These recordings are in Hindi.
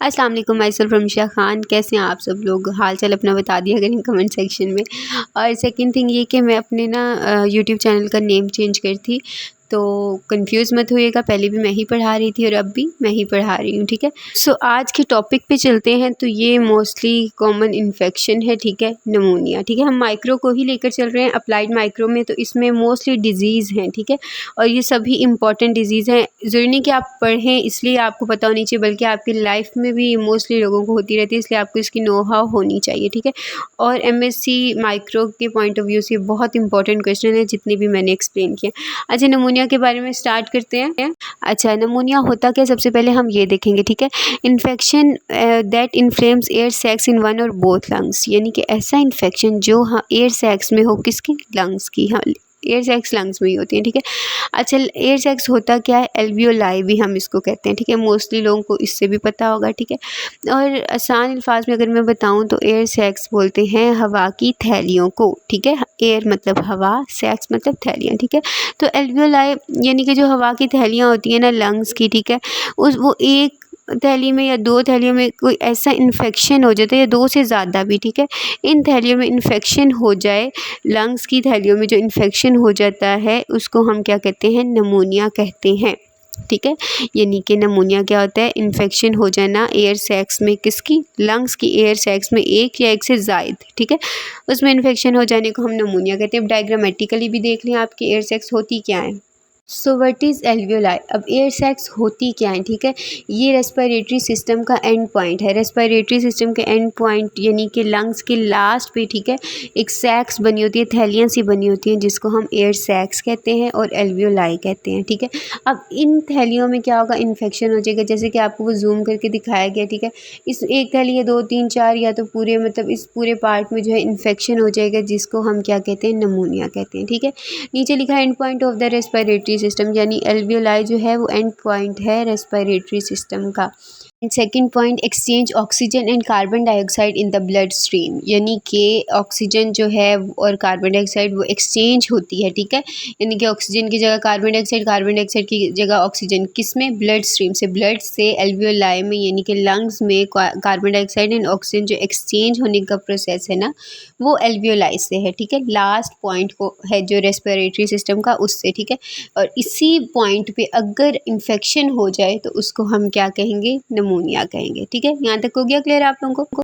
अस्सलाम वालेकुम, माई सेल्फ रमशा ख़ान। कैसे हैं आप सब लोग? हाल चाल अपना बता दिया करें कमेंट सेक्शन में। और सेकंड थिंग ये कि मैं अपने ना यूट्यूब चैनल का नेम चेंज करी थी, तो कंफ्यूज मत होइएगा। पहले भी मैं ही पढ़ा रही थी और अब भी मैं ही पढ़ा रही हूँ, ठीक है। सो आज के टॉपिक पे चलते हैं। तो ये मोस्टली कॉमन इन्फेक्शन है, ठीक है, नमूनिया, ठीक है। हम माइक्रो को ही लेकर चल रहे हैं, अप्लाइड माइक्रो में। तो इसमें मोस्टली डिजीज़ हैं, ठीक है, और ये सभी इंपॉर्टेंट डिजीज़ हैं। ज़रूरी नहीं कि आप पढ़ें इसलिए आपको पता होनी चाहिए, बल्कि आपकी लाइफ में भी मोस्टली लोगों को होती रहती है, इसलिए आपको इसकी नो हाउ होनी चाहिए, ठीक है। और एमएससी माइक्रो के पॉइंट ऑफ व्यू से बहुत इंपॉर्टेंट क्वेश्चन है जितने भी मैंने एक्सप्लेन किए। अच्छा, नमूनिया के बारे में स्टार्ट करते हैं। अच्छा, नमूनिया होता क्या, सबसे पहले हम ये देखेंगे, ठीक है। Infection that inflames air sacs in one और बोथ लंग्स, यानी कि ऐसा इन्फेक्शन जो एयर सैक्स में हो, किसकी, लंग्स की। हाँ, एयर सैक्स लंग्स में ही होती है, ठीक है। अच्छा, एयर सैक्स होता क्या है, एल्वियोलाई भी हम इसको कहते हैं, ठीक है। मोस्टली लोगों को इससे भी पता होगा, ठीक है। और आसान अल्फाज में अगर मैं बताऊं तो एयर सैक्स बोलते हैं हवा की थैलियों को, ठीक है। एयर मतलब हवा, सैक्स मतलब थैलियाँ, ठीक है। तो एल्वियोलाई यानी कि जो हवा की थैलियाँ होती हैं ना लंग्स की, ठीक है, वो एक थैली में या दो थैलियों में कोई ऐसा इन्फेक्शन हो जाता है, या दो से ज़्यादा भी, ठीक है, इन थैलियों में इन्फेक्शन हो जाए, लंग्स की थैलियों में जो इन्फेक्शन हो जाता है उसको हम क्या कहते हैं, नमूनिया कहते हैं, ठीक है। यानी कि नमूनिया क्या होता है, इन्फेक्शन हो जाना एयर सैक्स में, किसकी, लंग्स की एयर सैक्स में, एक या एक से ज़ायद, ठीक है, उसमें इन्फेक्शन हो जाने को हम नमूनिया कहते हैं। अब डायग्रामेटिकली भी देख लें आपकी एयर सैक्स होती क्या है। So what is alveoli. अब एयर सैक्स होती क्या है, ठीक है। ये रेस्पिरेटरी सिस्टम का एंड पॉइंट है। रेस्पिरेटरी सिस्टम के एंड पॉइंट यानी कि लंग्स के लास्ट पे, ठीक है, एक सैक्स बनी होती है, थैलियाँ सी बनी होती हैं, जिसको हम एयर सैक्स कहते हैं और एल्वियोलाई कहते हैं, ठीक है। अब इन थैलियों में क्या होगा, इन्फेक्शन हो जाएगा, जैसे कि आपको वो जूम करके दिखाया गया, ठीक है। इस एक थैली या दो तीन चार या तो पूरे, मतलब इस पूरे पार्ट में जो है इन्फेक्शन हो जाएगा, जिसको हम क्या कहते हैं, नमूनिया कहते हैं, ठीक है। नीचे लिखा है and point of the respiratory system, यानी एल्वियोलाई जो है वो एंड पॉइंट है रेस्पिरेटरी सिस्टम का। Second point, exchange oxygen and carbon dioxide in the blood stream, यानी कि ऑक्सीजन जो है और कार्बन डाइऑक्साइड वो एक्सचेंज होती है, ठीक है। यानी कि ऑक्सीजन की जगह कार्बन डाइऑक्साइड, कार्बन डाइऑक्साइड की जगह ऑक्सीजन, किस में, ब्लड स्ट्रीम से, ब्लड से एल्वियोलाई में, यानी कि लंग्स में कार्बन डाइऑक्साइड एंड ऑक्सीजन जो एक्सचेंज होने का प्रोसेस है ना, वो एल्वियोलाई से है, ठीक है। लास्ट पॉइंट को है जो रेस्पिरेटरी सिस्टम का, उससे, ठीक है। और इसी पॉइंट पे अगर इन्फेक्शन हो जाए तो उसको हम क्या कहेंगे, नमूनिया कहेंगे, ठीक है। यहाँ तक हो गया क्लियर आप लोगों को।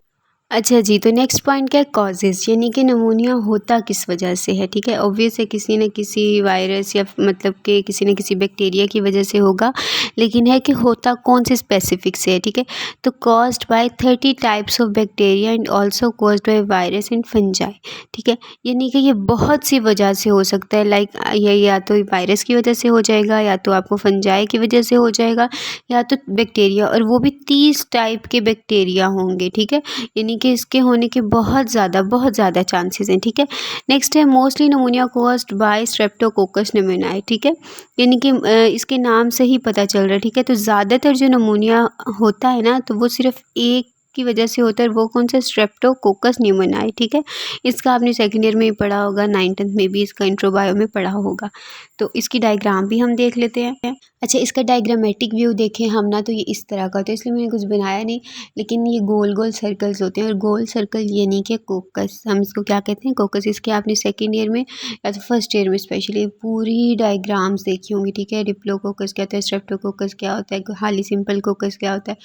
अच्छा जी, तो नेक्स्ट पॉइंट क्या है, कॉजेज़, यानी कि नमूनिया होता किस वजह से है, ठीक है। ऑब्वियस है किसी न किसी वायरस या मतलब कि किसी न किसी बैक्टीरिया की वजह से होगा, लेकिन है कि होता कौन से स्पेसिफिक से है, ठीक है। तो caused by 30 types of bacteria and also caused by virus and fungi, ठीक है। यानी कि ये बहुत सी वजह से हो सकता है, लाइक ये या तो वायरस की वजह से हो जाएगा, या तो आपको फंजाई की वजह से हो जाएगा, या तो बैक्टीरिया, और वो भी 30 टाइप के बैक्टीरिया होंगे, ठीक है। यानी कि इसके होने के बहुत ज़्यादा चांसेस हैं, ठीक है। नेक्स्ट है मोस्टली नमूनिया कॉज्ड बाय स्ट्रेप्टोकोकस निमोनियाई, ठीक है। यानी कि इसके नाम से ही पता चल रहा है, ठीक है। तो ज़्यादातर जो नमूनिया होता है ना, तो वो सिर्फ एक की वजह से होता है, वो कौन सा, स्ट्रेप्टोकोकस निमोनियाई, ठीक है। इसका आपने सेकेंड ईयर में ही पढ़ा होगा, 9th में भी इसका इंट्रो बायो में पढ़ा होगा। तो इसकी डायग्राम भी हम देख लेते हैं। अच्छा, इसका डायग्रामेटिक व्यू देखें हम ना, तो ये इस तरह का होता है, इसलिए मैंने कुछ बनाया नहीं, लेकिन ये गोल गोल सर्कल्स होते हैं, और गोल सर्कल यानी कि कोकस, हम इसको क्या कहते हैं, कोकस। इसके आपने सेकेंड ईयर में या तो फर्स्ट ईयर में स्पेशली पूरी डायग्राम्स देखी होंगी, ठीक है। डिप्लोकोकस क्या होता है, स्ट्रेप्टोकोकस क्या होता है, हाली सिंपल कोकस क्या होता है।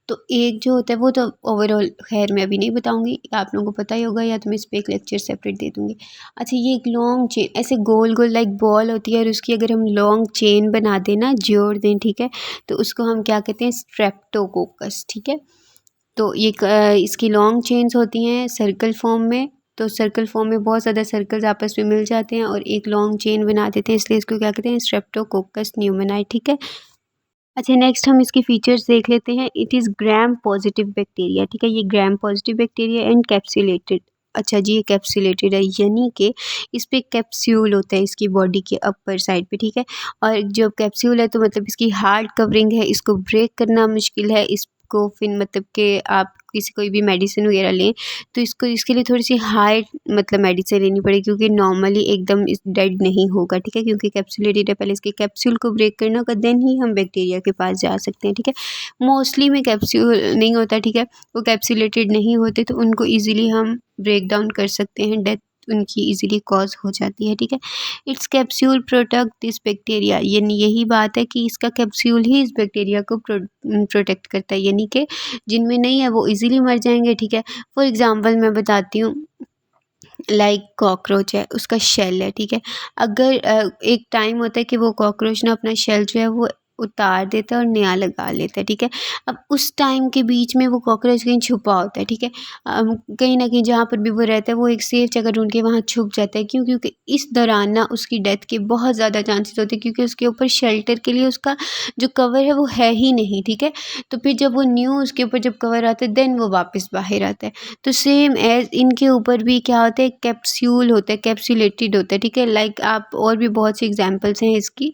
तो एक जो होता है वो तो ओवरऑल खैर मैं अभी नहीं बताऊंगी, आप लोगों को पता ही होगा, या तो मैं इस पर एक लेक्चर सेपरेट दे दूंगी। अच्छा, ये एक लॉन्ग चेन ऐसे गोल गोल लाइक बॉल होती है, और उसकी अगर हम लॉन्ग चेन बना दें ना, जोड़ दें, ठीक है, तो उसको हम क्या कहते हैं, स्ट्रेप्टोकोकस, ठीक है। तो ये इसकी लॉन्ग चेन्स होती हैं सर्कल फॉर्म में, तो सर्कल फॉर्म में बहुत ज़्यादा सर्कल्स आपस में मिल जाते हैं और एक लॉन्ग चेन बना देते हैं, इसलिए इसको क्या कहते हैं, स्ट्रेप्टोकोकस न्यूमोनाई, ठीक है। अच्छा, नेक्स्ट हम इसके फीचर्स देख लेते हैं। It is gram positive bacteria, ठीक है। ये gram positive bacteria and capsulated. अच्छा जी, ये कैप्सुलेटेड है, यानी कि इस पे कैप्सूल होता है इसकी बॉडी के अपर साइड पे, ठीक है। और जो कैप्सूल है तो मतलब इसकी हार्ड कवरिंग है, इसको ब्रेक करना मुश्किल है, इसको फिर मतलब कि आपकी किसी कोई भी मेडिसिन वगैरह लें तो इसके लिए थोड़ी सी हाई मतलब मेडिसिन लेनी पड़ेगी, क्योंकि नॉर्मली एकदम डेड नहीं होगा, ठीक है, क्योंकि कैप्सूलेटेड है। पहले इसके कैप्सूल को ब्रेक करना होगा, देन ही हम बैक्टीरिया के पास जा सकते हैं, ठीक है। मोस्टली में कैप्सूल नहीं होता, ठीक है, वो कैप्सूलेटेड नहीं होते तो उनको ईजिली हम ब्रेक डाउन कर सकते हैं, डेथ उनकी इजीली कॉज हो जाती है, ठीक है। It's capsule protect this bacteria, यानी यही बात है कि इसका कैप्सूल ही इस बैक्टीरिया को प्रोटेक्ट करता है, यानी कि जिनमें नहीं है वो इजीली मर जाएंगे, ठीक है। फॉर एग्जांपल मैं बताती हूँ, लाइक कॉकरोच है, उसका शेल है, ठीक है। अगर एक टाइम होता है कि वो कॉकरोच ना अपना शेल जो है वो उतार देता है और नया लगा लेता है, ठीक है। अब उस टाइम के बीच में वो कॉकरोच कहीं छुपा होता है, ठीक है। कहीं ना कहीं जहाँ पर भी वो रहता है वो एक सेफ जगह ढूंढ के वहाँ छुप जाता है। क्यों? क्योंकि इस दौरान ना उसकी डेथ के बहुत ज़्यादा चांसेस होते हैं, क्योंकि उसके ऊपर शेल्टर के लिए उसका जो कवर है वो है ही नहीं, ठीक है। तो फिर जब वो न्यू उसके ऊपर जब कवर आता है देन वो वापस बाहर आता है। तो सेम एज इनके ऊपर भी क्या होता है, कैप्सूल होता है, कैप्सूलेटेड होता है, ठीक है। लाइक आप और भी बहुत सी एग्जांपल्स हैं इसकी,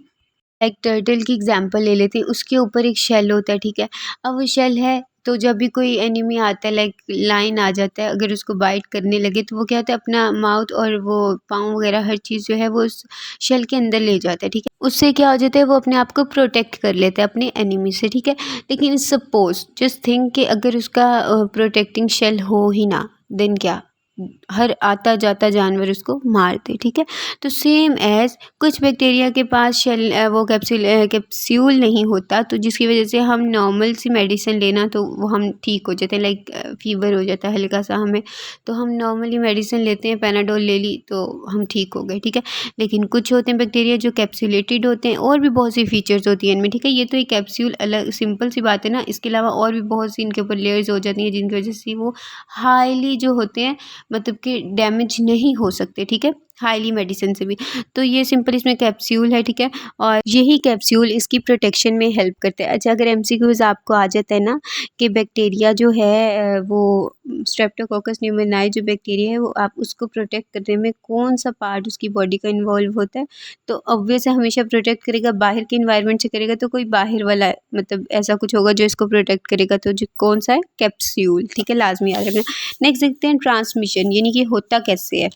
लाइक टर्टल की एग्जांपल ले लेते हैं, उसके ऊपर एक शेल होता है, ठीक है। अब वो शेल है तो जब भी कोई एनिमी आता है, लाइक लाइन आ जाता है, अगर उसको बाइट करने लगे तो वो क्या होता है, अपना माउथ और वो पाँव वगैरह हर चीज़ जो है वो उस शेल के अंदर ले जाता है, ठीक है। उससे क्या हो जाता है, वो अपने आप को प्रोटेक्ट कर लेता है अपने एनिमी से, ठीक है। लेकिन सपोज जस्ट थिंक कि अगर उसका प्रोटेक्टिंग शेल हो ही ना, देन क्या, हर आता जाता जानवर उसको मार दे, ठीक है। तो सेम एज कुछ बैक्टीरिया के पास वो कैप्सूल नहीं होता, तो जिसकी वजह से हम नॉर्मल सी मेडिसिन लेना तो वो हम ठीक हो जाते हैं, लाइक फीवर हो जाता है हल्का सा हमें, तो हम नॉर्मली मेडिसिन लेते हैं, पैनाडोल ले ली तो हम ठीक हो गए, ठीक है। लेकिन कुछ होते हैं बैक्टीरिया जो कैप्सूलेटेड होते हैं, और भी बहुत सी फीचर्स होती हैं इनमें, ठीक है। ये तो एक कैप्सूल अलग सिंपल सी बात है ना, इसके अलावा और भी बहुत सी इनके ऊपर लेयर्स हो जाती हैं जिनकी वजह से वो हाईली जो होते हैं मतलब कि डैमेज नहीं हो सकते, ठीक है, हाईली मेडिसिन से भी। तो ये सिंपल इसमें कैप्सूल है, ठीक है, और यही कैप्सूल इसकी प्रोटेक्शन में हेल्प करते हैं। अच्छा, अगर एमसीक्यूज आपको आ जाता है ना कि बैक्टीरिया जो है वो स्ट्रेप्टोकोकस न्यूमोनाई जो बैक्टीरिया है वो आप उसको प्रोटेक्ट करने में कौन सा पार्ट उसकी बॉडी का इन्वॉल्व होता है, तो ऑब्वियस है हमेशा प्रोटेक्ट करेगा बाहर के इन्वायरमेंट से करेगा, तो कोई बाहर वाला मतलब ऐसा कुछ होगा जो इसको प्रोटेक्ट करेगा, तो जो कौन सा है, कैप्सूल, ठीक है, लाजमी याद रखना। नेक्स्ट देखते हैं ट्रांसमिशन, यानी कि होता कैसे है,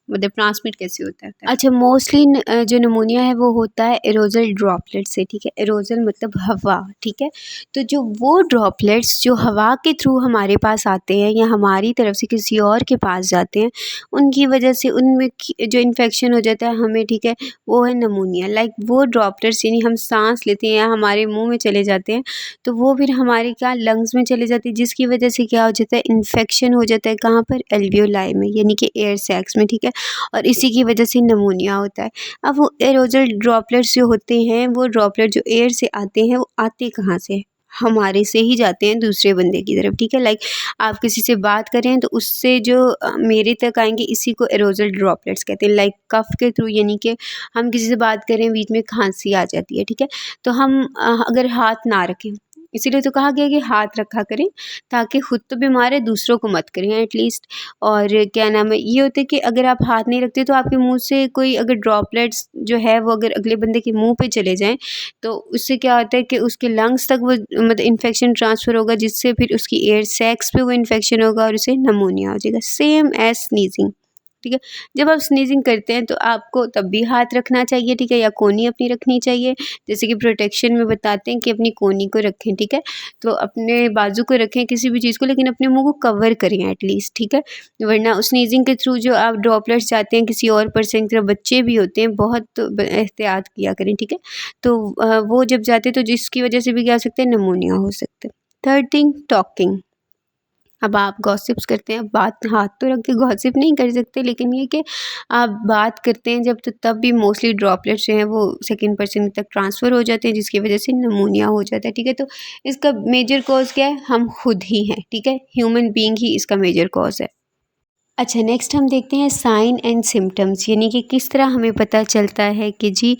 मतलब ट्रांसमिट कैसे होता है। अच्छा, मोस्टली जो नमूनिया है वो होता है एरोजल ड्रॉपलेट से, ठीक है। एरोजल मतलब हवा, ठीक है। तो जो वो ड्रॉपलेट्स जो हवा के थ्रू हमारे पास आते हैं या हमारी तरफ से किसी और के पास जाते हैं, उनकी वजह से उनमें जो इन्फेक्शन हो जाता है हमें, ठीक है, वो है नमूनिया। लाइक वो ड्रॉपलेट्स यानी हम सांस लेते हैं या हमारे मुँह में चले जाते हैं, तो वो फिर हमारे क्या लंग्स में चले जाती है, जिसकी वजह से क्या हो जाता है, इन्फेक्शन हो जाता है, कहाँ पर, एल्वियोलाई में, यानी कि एयर सैक्स में, ठीक है। और इसी की वजह से नमूनिया होता है। अब वो एरोजल ड्रॉपलेट्स जो होते हैं, वो ड्रॉपलेट जो एयर से आते हैं वो आते कहाँ से, हमारे से ही जाते हैं दूसरे बंदे की तरफ, ठीक है। लाइक आप किसी से बात कर रहे हैं तो उससे जो मेरे तक आएंगे, इसी को एरोजल ड्रॉपलेट्स कहते हैं। लाइक कफ के थ्रू, यानी कि हम किसी से बात कर रहे हैं, बीच में खांसी आ जाती है, ठीक है, तो हम अगर हाथ ना रखें, इसीलिए तो कहा गया कि हाथ रखा करें ताकि खुद तो बीमार है दूसरों को मत करें एटलीस्ट। और क्या नाम है, ये होता है कि अगर आप हाथ नहीं रखते तो आपके मुंह से कोई अगर ड्रॉपलेट्स जो है वो अगर अगले बंदे के मुंह पे चले जाएं, तो उससे क्या होता है कि उसके लंग्स तक वो मतलब इन्फेक्शन ट्रांसफ़र होगा, जिससे फिर उसकी एयर सैक्स पे वो इन्फेक्शन होगा और उसे नमोनिया हो जाएगा, सेम एज स्नीजिंग, ठीक है। जब आप स्नीजिंग करते हैं तो आपको तब भी हाथ रखना चाहिए, ठीक है, या कोहनी अपनी रखनी चाहिए, जैसे कि प्रोटेक्शन में बताते हैं कि अपनी कोहनी को रखें, ठीक है। तो अपने बाजू को रखें किसी भी चीज़ को, लेकिन अपने मुंह को कवर करें एटलीस्ट, ठीक है। वरना स्नीजिंग के थ्रू जो आप ड्रॉपलेट्स जाते हैं किसी और पर्सन की तरफ, बच्चे भी होते हैं, बहुत एहतियात किया करें, ठीक है। तो वो जब जाते हैं तो जिसकी वजह से भी क्या हो सकता है, नमोनिया हो सकता है। Third thing, talking. अब आप गॉसिप्स करते हैं, बात हाथ तो रख के गॉसिप नहीं कर सकते, लेकिन ये कि आप बात करते हैं जब, तो तब भी मोस्टली ड्रॉपलेट्स जो हैं वो सेकंड पर्सन तक ट्रांसफ़र हो जाते हैं, जिसकी वजह से नमूनिया हो जाता है, ठीक है। तो इसका मेजर कॉज क्या है, हम खुद ही हैं, ठीक है, ह्यूमन बीइंग ही इसका मेजर कॉज है। अच्छा, नेक्स्ट हम देखते हैं साइन एंड सिम्टम्स, यानी कि किस तरह हमें पता चलता है कि जी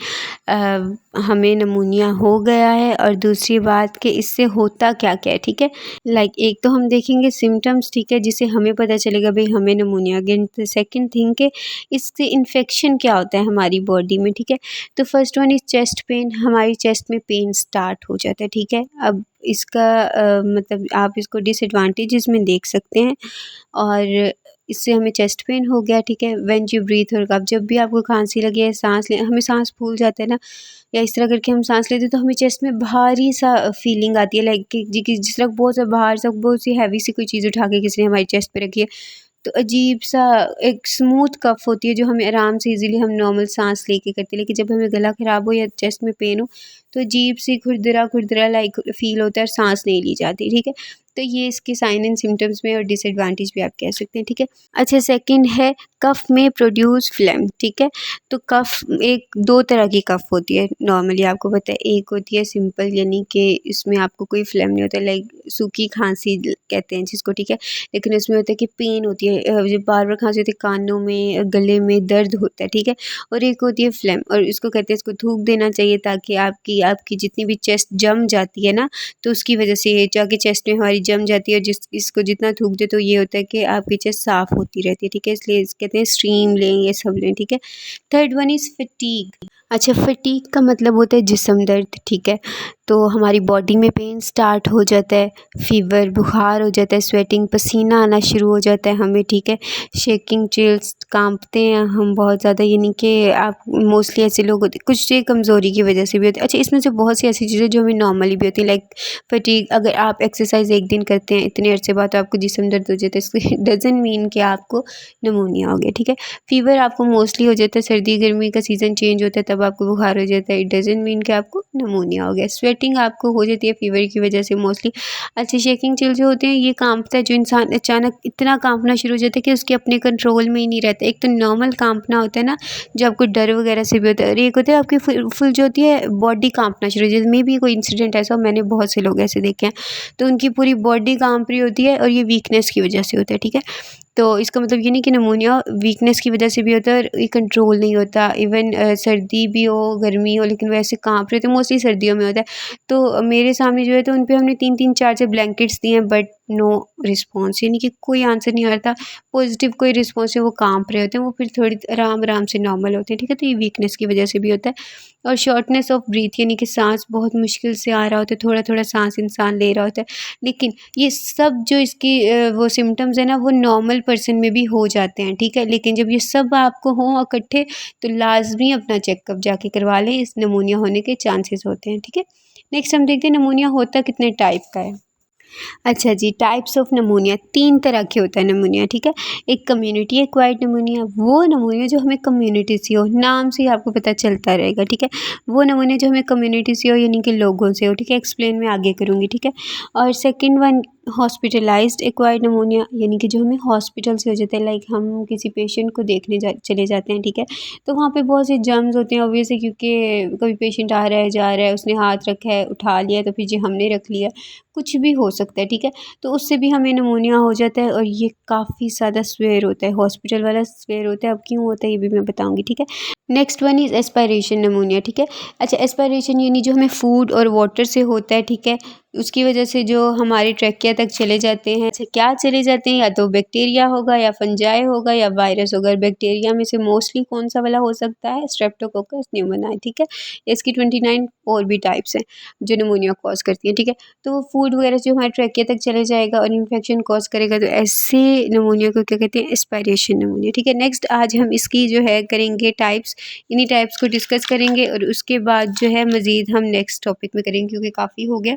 हमें नमूनिया हो गया है और दूसरी बात कि इससे होता क्या क्या है, ठीक है। एक तो हम देखेंगे सिम्टम्स, ठीक है, जिससे हमें पता चलेगा भाई हमें नमूनिया। अगेन सेकंड थिंग के इससे इन्फेक्शन क्या होता है हमारी बॉडी में, ठीक है। तो first one is chest pain, हमारी चेस्ट में पेन स्टार्ट हो जाता है, ठीक है। अब इसका मतलब आप इसको डिसएडवांटेजेस में देख सकते हैं, और इससे हमें चेस्ट पेन हो गया, ठीक है। व्हेन यू ब्रीथ, और अब जब भी आपको खांसी लगे या सांस ले, हमें सांस फूल जाता है ना, या इस तरह करके हम सांस लेते हैं तो हमें चेस्ट में भारी सा फीलिंग आती है, लाइक कि जिस तरह बहुत सा बाहर से बहुत सी हैवी सी कोई चीज़ उठा के किसी ने हमारी चेस्ट पे रखी है, तो अजीब सा एक स्मूथ कफ होती है जो हमें आराम से इजीली हम नॉर्मल सांस लेके करते हैं। लेकिन जब हमें गला ख़राब हो या चेस्ट में पेन हो तो अजीब सी खुरदरा खुरदरा लाइक फील होता है और सांस नहीं ली जाती, ठीक है। तो ये इसके साइन एंड सिम्टम्स में और डिसएडवांटेज भी आप कह सकते हैं, ठीक है। अच्छा, सेकंड है कफ में प्रोड्यूस फ्लेम, ठीक है। तो कफ एक दो तरह की कफ होती है नॉर्मली, आपको पता है। एक होती है सिंपल, यानी कि इसमें आपको कोई फ्लेम नहीं होता, लाइक सूखी खांसी कहते हैं जिसको, ठीक है। लेकिन इसमें होता है कि पेन होती है, जब बार बार खांसी होती है, कानों में गले में दर्द होता है, ठीक है। और एक होती है फ्लेम, और इसको कहते हैं, इसको थूक देना चाहिए ताकि आपकी जितनी भी चेस्ट जम जाती है ना, तो उसकी वजह से ये जाके चेस्ट में हमारी जम जाती है, और इसको जितना थूक दे तो ये होता है कि आपकी चेस्ट साफ़ होती रहती है, ठीक है। इसलिए कहते हैं स्टीम लें, ये सब लें, ठीक है। Third one is fatigue. अच्छा, फटीग का मतलब होता है जिस्म दर्द, ठीक है। तो हमारी बॉडी में पेन स्टार्ट हो जाता है, फीवर, बुखार हो जाता है, स्वेटिंग, पसीना आना शुरू हो जाता है हमें, ठीक है। शेकिंग, चिल्स, कांपते हैं हम बहुत ज़्यादा, यानी कि आप मोस्टली ऐसे लोग होते हैं, कुछ ये कमज़ोरी की वजह से भी होते हैं। अच्छा, इसमें से बहुत सी ऐसी चीज़ें जो हमें नॉर्मली भी होती है, लाइक फटीग। अगर आप एक्सरसाइज एक दिन करते हैं इतने अरसे बाद तो आपको जिस्म दर्द हो जाता है, इसके डजंट मीन कि आपको निमोनिया हो गया, ठीक है। फीवर आपको मोस्टली हो जाता है, सर्दी गर्मी का सीज़न चेंज होता है तब आपको बुखार हो जाता है, इट डजंट मीन कि आपको निमोनिया हो गया। स्वेटिंग आपको हो जाती है फीवर की वजह से मोस्टली। अच्छा, शेकिंग चिल जो होते हैं, ये कांपता है, जो इंसान अचानक इतना कांपना शुरू हो जाता है कि उसके अपने कंट्रोल में ही नहीं रहता। एक तो नॉर्मल कांपना होता है ना, जो आपको डर वगैरह से भी होता है, और एक होता है आपकी फुल जो होती है बॉडी कांपना शुरू हो जाती है। मे भी कोई इंसिडेंट ऐसा हो, मैंने बहुत से लोग ऐसे देखे हैं, तो उनकी पूरी बॉडी कांप रही होती है और ये वीकनेस की वजह से होता है, ठीक है। तो इसका मतलब ये नहीं कि निमोनिया वीकनेस की वजह से भी होता है और ये कंट्रोल नहीं होता। इवन सर्दी भी हो, गर्मी हो, लेकिन वैसे कांप रहे थे, मोस्टली सर्दियों में होता है। तो मेरे सामने जो है, तो उन पे हमने 3-3 4-4 ब्लैंकेट्स दिए हैं, बट नो रिस्पॉन्स, यानी कि कोई आंसर नहीं आ रहा था, पॉजिटिव कोई रिस्पॉन्स है। वो कांप रहे होते हैं, वो फिर थोड़ी आराम आराम से नॉर्मल होते हैं, ठीक है। तो ये वीकनेस की वजह से भी होता है। और शॉर्टनेस ऑफ ब्रीथ, यानी कि सांस बहुत मुश्किल से आ रहा होता है, थोड़ा थोड़ा सांस इंसान ले रहा होता है। लेकिन ये सब जो इसकी वो सिम्टम्स है ना, वो नॉर्मल पर्सन में भी हो जाते हैं, ठीक है। लेकिन जब ये सब आपको हों इकट्ठे, तो लाजमी अपना चेकअप जाके करवा लें, इस निमोनिया होने के चांसेस होते हैं, ठीक है। नेक्स्ट हम देखते हैं निमोनिया होता कितने टाइप का है। अच्छा जी, टाइप्स ऑफ निमोनिया 3 तरह के होता है निमोनिया, ठीक है। एक कम्युनिटी एक्वायर्ड निमोनिया, वो निमोनिया जो हमें कम्युनिटी से हो, नाम से ही आपको पता चलता रहेगा, ठीक है। वो निमोनिया जो हमें कम्युनिटी से हो, यानी कि लोगों से हो, ठीक है। एक्सप्लेन मैं आगे करूँगी, ठीक है। और second one hospitalised acquired pneumonia, यानी कि जो हमें हॉस्पिटल से हो जाता है, लाइक हम किसी पेशेंट को देखने चले जाते हैं, ठीक है। तो वहाँ पे बहुत से जर्म्स होते हैं ऑब्वियसली, क्योंकि कोई पेशेंट आ रहा है जा रहा है, उसने हाथ रखा है, उठा लिया, तो फिर जी हमने रख लिया, कुछ भी हो सकता है, ठीक है। तो उससे भी हमें निमोनिया हो जाता है, और ये काफ़ी ज़्यादा सीवियर होता है, हॉस्पिटल वाला सीवियर होता है। अब क्यों होता है ये भी मैं बताऊँगी, ठीक है। Next one is aspiration pneumonia, ठीक है। अच्छा, एस्पायरेशन यानी जो हमें फूड और वाटर से होता है, ठीक है। उसकी वजह से जो हमारे ट्रैकिया तक चले जाते हैं। अच्छा, क्या चले जाते हैं, या तो बैक्टीरिया होगा, या फंजाई होगा, या वायरस होगा। बैक्टीरिया में से मोस्टली कौन सा वाला हो सकता है, स्ट्रेप्टोकोकस न्यूमोनियाe, ठीक है। इसकी 29 और भी टाइप्स हैं जो निमोनिया कॉज करती हैं, ठीक है। तो वो फूड वगैरह जो हमारे ट्रैकिया तक चले जाएगा और इन्फेक्शन कॉज करेगा, तो ऐसे निमोनिया को क्या कहते हैं, एस्पायरेशन निमोनिया, ठीक है। नेक्स्ट आज हम इसकी जो है करेंगे टाइप्स, इन्हीं टाइप्स को डिस्कस करेंगे, और उसके बाद जो है मज़ीद हम नेक्स्ट टॉपिक में करेंगे, क्योंकि काफ़ी हो गया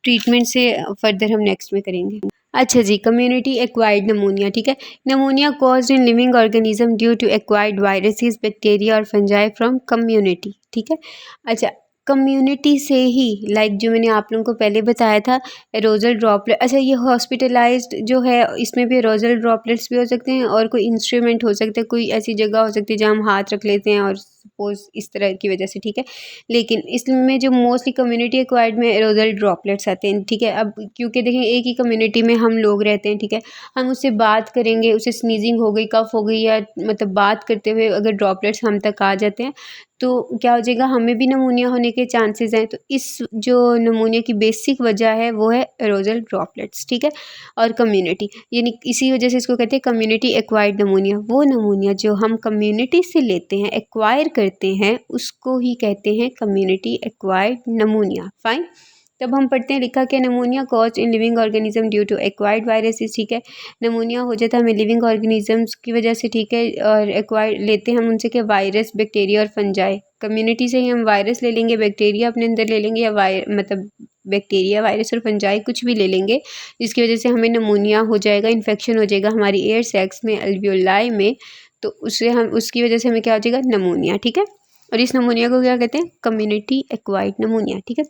ट्रीटमेंट से फर्दर हम नेक्स्ट में करेंगे। अच्छा जी, कम्युनिटी एक्वायर्ड निमोनिया, ठीक है। Pneumonia caused in living organism due to acquired viruses, bacteria और फंजाई फ्रॉम कम्युनिटी, ठीक है। अच्छा, कम्युनिटी से ही, लाइक जो मैंने आप लोगों को पहले बताया था, एरोजल ड्रॉपलेट। अच्छा, ये हॉस्पिटलाइज्ड जो है, इसमें भी एरोजल ड्रॉपलेट्स भी हो सकते हैं, और कोई इंस्ट्रूमेंट हो सकता है, कोई ऐसी जगह हो सकती है जहाँ हम हाथ रख लेते हैं, और सपोज इस तरह की वजह से, ठीक है। लेकिन इसमें जो मोस्टली कम्युनिटी एक्वायर्ड में एरोजल ड्रॉपलेट्स आते हैं, ठीक है। अब क्योंकि देखें एक ही कम्युनिटी में हम लोग रहते हैं, ठीक है। हम उससे बात करेंगे, उसे स्नीजिंग हो गई, कफ हो गई, या मतलब बात करते हुए अगर ड्रॉपलेट्स हम तक आ जाते हैं, तो क्या हो जाएगा, हमें भी नमूनिया होने के चांसेस हैं। तो इस जो नमूनिया की बेसिक वजह है वो है एरोजल ड्रॉपलेट्स, ठीक है। और कम्युनिटी, यानी इसी वजह से इसको कहते हैं कम्युनिटी एक्वायर्ड नमूनिया। वो नमूनिया जो हम कम्युनिटी से लेते हैं, एक्वायर करते हैं, उसको ही कहते हैं कम्युनिटी एक्वायर्ड नमूनिया। फाइन। तब हम पढ़ते हैं, लिखा क्या, pneumonia caused in living organism due to acquired viruses, ठीक है। नमूनिया हो जाता है हमें लिविंग ऑर्गेनिजम्स की वजह से, ठीक है। और एक्वायर्ड लेते हैं हम उनसे क्या, वायरस, बैक्टीरिया और फंजाई। कम्युनिटी से ही हम वायरस ले लेंगे, बैक्टीरिया अपने अंदर ले लेंगे, या मतलब बैक्टीरिया, वायरस और फंजाई कुछ भी ले लेंगे, जिसकी वजह से हमें नमूनिया हो जाएगा, इन्फेक्शन हो जाएगा हमारी एयर सैक्स में, अल्वियोलाई में। तो उससे हम, उसकी वजह से हमें क्या हो जाएगा, नमूनिया, ठीक है। और इस नमूनिया को क्या कहते हैं, कम्युनिटी एक्वायर्ड नमूनिया, ठीक है।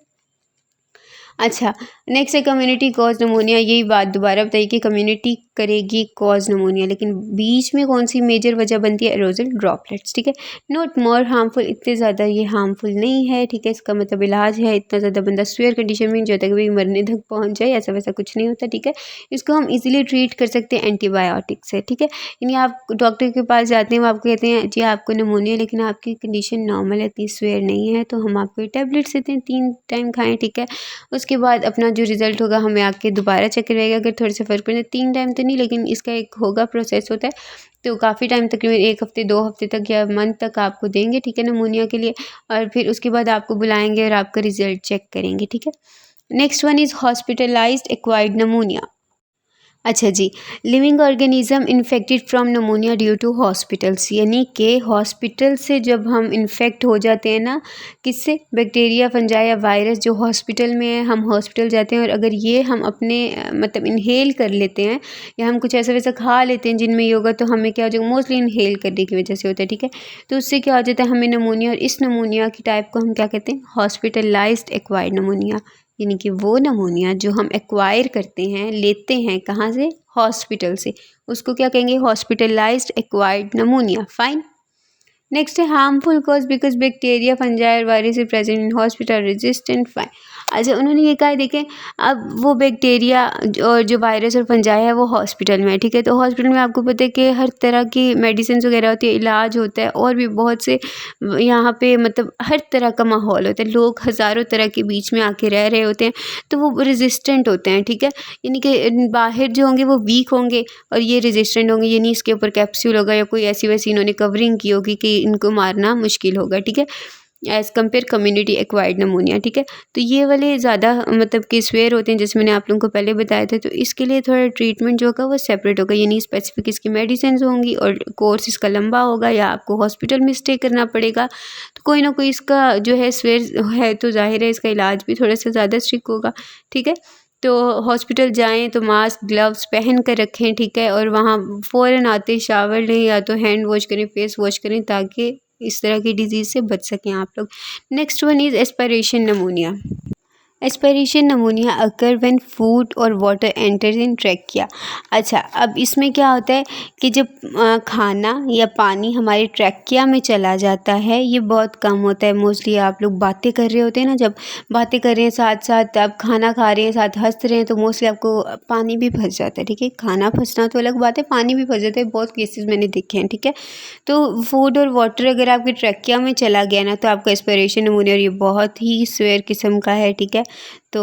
अच्छा, नेक्स्ट है कम्युनिटी कॉज नमोनिया। यही बात दोबारा बताइए कि कम्युनिटी करेगी कॉज नमोनिया, लेकिन बीच में कौन सी मेजर वजह बनती है, एरोजल ड्रॉपलेट्स, ठीक है। नॉट मोर हार्मफुल, इतने ज़्यादा ये हार्मफुल नहीं है, ठीक है। इसका मतलब इलाज है, इतना ज़्यादा बंदा सीवियर कंडीशन में नहीं जाता, कभी मरने तक पहुँच जाए, ऐसा वैसा कुछ नहीं होता, ठीक है। इसको हम इजीली ट्रीट कर सकते हैं एंटीबायोटिक से, ठीक है। यानी आप डॉक्टर के पास जाते हैं, वो आपको कहते हैं जी आपको नमोनिया, लेकिन आपकी कंडीशन नॉर्मल है, इतनी सीवियर नहीं है, तो हम आपको टैबलेट्स देते हैं, 3 टाइम खाएँ, ठीक है। उसके बाद अपना जो रिज़ल्ट होगा हमें आके दोबारा चेक करेगा, अगर थोड़े से फ़र्क पड़े, 3 टाइम तो नहीं, लेकिन इसका एक होगा प्रोसेस होता है, तो काफ़ी टाइम, तकरीबन 1 हफ़्ते 2 हफ़्ते तक या मंथ तक आपको देंगे, ठीक है, नमूनिया के लिए। और फिर उसके बाद आपको बुलाएंगे और आपका रिज़ल्ट चेक करेंगे, ठीक है। Next one is hospitalized acquired pneumonia. अच्छा जी, living organism infected from pneumonia due to hospitals, यानी कि हॉस्पिटल से जब हम इन्फेक्ट हो जाते हैं ना, किससे, बैक्टीरिया, फंजाई या वायरस जो हॉस्पिटल में है, हम हॉस्पिटल जाते हैं और अगर ये हम अपने मतलब इनहेल कर लेते हैं, या हम कुछ ऐसा वैसा खा लेते हैं जिनमें ये होगा, तो हमें क्या हो जाएगा, मोस्टली इनहेल करने की वजह से होता है, ठीक है। तो उससे क्या हो जाता है, हमें नमोनिया, और इस नमोनिया की टाइप को हम क्या कहते हैं, हॉस्पिटलाइज्ड एक्वायर्ड नमोनिया। यानी कि वो नमूनिया जो हम एक्वायर करते हैं, लेते हैं कहाँ से, हॉस्पिटल से, उसको क्या कहेंगे, hospitalized acquired pneumonia. Fine. Next है harmful cause because bacteria, fungi और virus present in hospital resistant. Fine. अच्छा, उन्होंने ये कहा है, देखें, अब वो बैक्टीरिया और जो वायरस और फंजाई है वो हॉस्पिटल में है, ठीक है। तो हॉस्पिटल में आपको पता है कि हर तरह की मेडिसिन वगैरह होती है, इलाज होता है, और भी बहुत से यहाँ पे मतलब हर तरह का माहौल होता है, लोग हज़ारों तरह के बीच में आके रह रहे होते हैं, तो वो रेजिस्टेंट होते हैं, ठीक है। यानी कि बाहर जो होंगे वो वीक होंगे और ये रेजिस्टेंट होंगे, यानी इसके ऊपर कैप्सूल होगा या कोई ऐसी वैसी इन्होंने कवरिंग की होगी कि इनको मारना मुश्किल होगा, ठीक है, एज़ कम्पेयर कम्युनिटी एक्वायर्ड नमूनिया, ठीक है। तो ये वाले ज़्यादा मतलब कि स्वेयर होते हैं, जैसे मैंने आप लोगों को पहले बताया था। तो इसके लिए थोड़ा ट्रीटमेंट जो होगा वो सेपरेट होगा, यानी स्पेसिफिक इसकी मेडिसिन होंगी और कोर्स इसका लंबा होगा, या आपको हॉस्पिटल में स्टे करना पड़ेगा। तो कोई ना कोई इसका जो है स्वेयर है, तो जाहिर है इसका इलाज भी थोड़ा सा ज़्यादा स्ट्रिक्ट होगा, ठीक है। तो हॉस्पिटल जाएँ तो मास्क, ग्लव्स पहन कर रखें, ठीक है। और वहाँ फ़ौरन आते शावर लें, या तो हैंड वॉश करें, फेस वॉश करें, ताकि इस तरह की डिजीज़ से बच सकें आप लोग। Next one is aspiration नमूनिया। Aspiration नमूनिया occur when food और वाटर एंटर्स इन ट्रैकिया। अच्छा, अब इसमें क्या होता है कि जब खाना या पानी हमारे ट्रैकिया में चला जाता है, ये बहुत कम होता है। मोस्टली आप लोग बातें कर रहे होते हैं ना, जब बातें कर रहे हैं साथ साथ आप खाना खा रहे हैं, साथ हंस रहे हैं, तो मोस्टली आपको पानी भी फंस जाता है, ठीक है। खाना फंसना तो अलग बात है, पानी भी फंस जाता है, बहुत केसेस मैंने देखे हैं, ठीक है। तो फूड और वाटर अगर आपके ट्रैकिया में चला गया ना, तो आपका एस्पिरेशन नमूनिया, और ये बहुत ही सीवियर किस्म का है, ठीक है। तो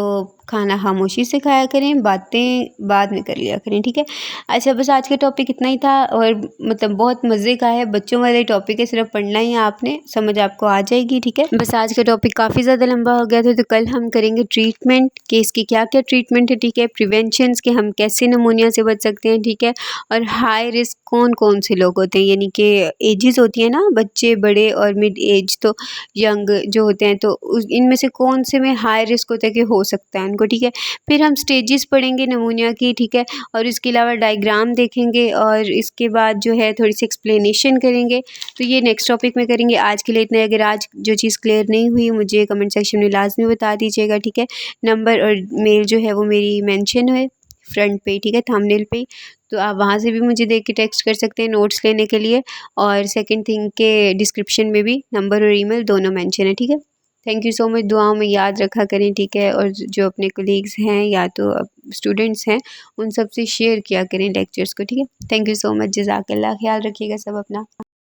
खाना खामोशी से खाया करें, बातें बाद में कर लिया करें, ठीक है। अच्छा, बस आज का टॉपिक इतना ही था, और मतलब बहुत मज़े का है, बच्चों वाले टॉपिक है, सिर्फ पढ़ना ही है आपने, समझ आपको आ जाएगी, ठीक है। बस आज का टॉपिक काफ़ी ज़्यादा लंबा हो गया था, तो कल हम करेंगे ट्रीटमेंट के, इसकी क्या क्या ट्रीटमेंट है, ठीक है। प्रिवेंशंस के, हम कैसे नमूनिया से बच सकते हैं, ठीक है। और हाई रिस्क कौन कौन से लोग होते हैं, यानी कि एजेस होती है ना, बच्चे, बड़े और मिड एज, तो यंग जो होते हैं, तो इनमें से कौन से में हाई रिस्क होता है कि हो सकता है उनको, ठीक है। फिर हम स्टेजेस पढ़ेंगे नमूनिया की, ठीक है। और इसके अलावा डायग्राम देखेंगे, और इसके बाद जो है थोड़ी सी एक्सप्लेनेशन करेंगे। तो ये नेक्स्ट टॉपिक में करेंगे। आज के लिए इतना। अगर आज जो चीज़ क्लियर नहीं हुई, मुझे कमेंट सेक्शन में लाजमी बता दीजिएगा, ठीक है। नंबर और मेल जो है वो मेरी मेंशन है फ्रंट पे, ठीक है, थंबनेल पे। तो आप वहाँ से भी मुझे देख के टेक्स्ट कर सकते हैं नोट्स लेने के लिए। और सेकंड थिंग के डिस्क्रिप्शन में भी नंबर और ईमेल दोनों मेंशन है, ठीक है। Thank you so much. दुआओं में याद रखा करें, ठीक है। और जो अपने कोलीग्स हैं या तो स्टूडेंट्स हैं, उन सब से शेयर किया करें लेक्चर्स को, ठीक है। Thank you so much. जज़ाकल्लाह। ख्याल रखिएगा सब अपना।